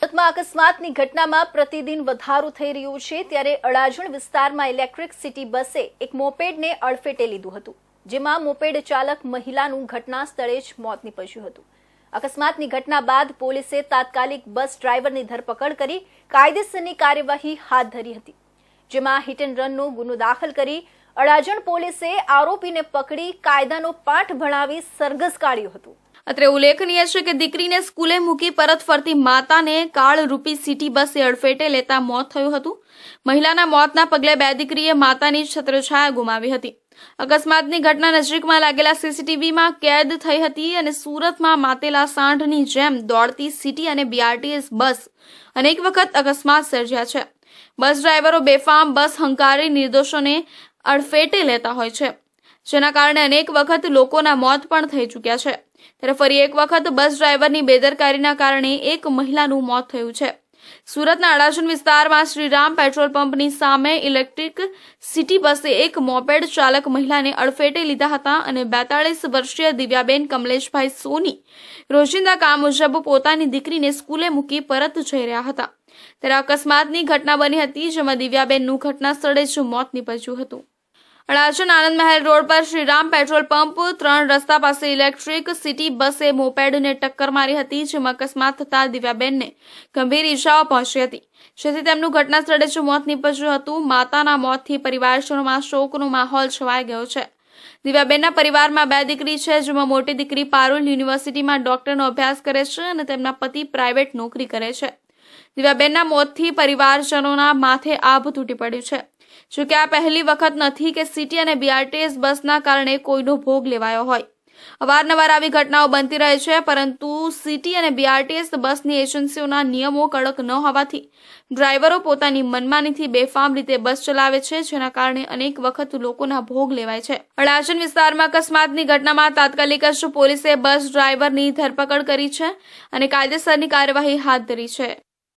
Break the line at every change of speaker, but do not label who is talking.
સુરતમાં અકસ્માતની ઘટનામાં પ્રતિદિન વધારો થઈ રહ્યો છે ત્યારે અડાજણ વિસ્તારમાં ઇલેક્ટ્રિક સિટી બસે એક મોપેડને અડફેટે લીધું હતું, જેમાં મોપેડ ચાલક મહિલાનું ઘટના સ્થળે જ મોત નીપજ્યું હતું। અકસ્માતની ઘટના બાદ પોલીસે તાત્કાલિક બસ ડ્રાઈવરની ધરપકડ કરી કાયદેસરની કાર્યવાહી હાથ ધરી હતી, જેમાં હિટ એન્ડ રનનો ગુનો દાખલ કરી અડાજણ પોલીસે આરોપીને પકડી કાયદાનો પાઠ ભણાવી સરઘસ કાઢ્યો હતો।
અત્રે ઉલ્લેખનીય છે કે દીકરીને સ્કૂલે મૂકી પરત ફરતી માતાને કાળરૂપી સિટી બસે અડફેટે લેતા મોત થયું હતું। મહિલાના મોતના પગલે બે દીકરીએ માતાની છત્રછાયા ગુમાવી હતી। અકસ્માતની ઘટના નજીકમાં લાગેલા સીસીટીવીમાં કેદ થઈ હતી અને સુરતમાં માતેલા સાંઢની જેમ દોડતી સિટી અને બીઆરટીએસ બસ અનેક વખત અકસ્માત સર્જ્યા છે। બસ ડ્રાઈવરો બેફામ બસ હંકારી નિર્દોષોને અડફેટે લેતા હોય છે, જેના કારણે અનેક વખત લોકોના મોત પણ થઈ ચૂક્યા છે। ત્યારે ફરી એક વખત બસ ડ્રાઈવરની બેદરકારીના કારણે એક મહિલાનું મોત થયું છે। સુરતના અડાજણ વિસ્તારમાં શ્રીરામ પેટ્રોલ પંપની સામે ઇલેક્ટ્રિક સિટી બસે એક મોપેડ ચાલક મહિલાને અડફેટે લીધા હતા અને 42 વર્ષીય દિવ્યાબેન કમલેશભાઈ સોની રોજિંદા કામ મુજબ પોતાની દીકરીને સ્કૂલે મૂકી પરત જઈ રહ્યા હતા। ત્યારે અકસ્માતની ઘટના બની હતી, જેમાં દિવ્યાબેનનું ઘટના સ્થળે જ મોત નીપજ્યું હતું। અડાજણ આનંદ મહેલ રોડ પર શ્રીરામ પેટ્રોલ પંપ 3 રસ્તા પાસે ઇલેક્ટ્રિક સિટી બસે મોપેડને ટક્કર મારી હતી, જેમાં અકસ્માત થતા દિવ્યાબેનને ગંભીર ઈજાઓ પહોંચી હતી, જેથી તેમનું ઘટના સ્થળે જ મોત નીપજ્યું હતું। માતાના મોતથી પરિવારજનોમાં શોકનો માહોલ છવાઈ ગયો છે। દિવ્યાબેનના પરિવારમાં બે દીકરી છે, જેમાં મોટી દીકરી પારુલ યુનિવર્સિટીમાં ડોક્ટરનો અભ્યાસ કરે છે અને તેમના પતિ પ્રાઇવેટ નોકરી કરે છે। દિવ્યાબેનના મોતથી પરિવારજનોના માથે આભ તૂટી પડ્યું છે। જોકે આ પહેલી વખત નથી કે સિટી અને બીઆરટીએસ બસના કારણે કોઈનો ભોગ લેવાયો હોય। અવારનવાર આવી ઘટનાઓ બનતી રહે છે, પરંતુ સિટી અને બીઆરટીએસ બસની એજન્સીઓના નિયમો કડક ન હોવાથી ડ્રાઈવરો પોતાની મનમાનીથી બેફામ રીતે બસ ચલાવે છે, જેના કારણે અનેક વખત લોકોના ભોગ લેવાય છે। અડાજણ વિસ્તારમાં અકસ્માતની ઘટનામાં તાત્કાલિક જ પોલીસે બસ ડ્રાઈવરની ધરપકડ કરી છે અને કાયદેસરની કાર્યવાહી હાથ ધરી છે।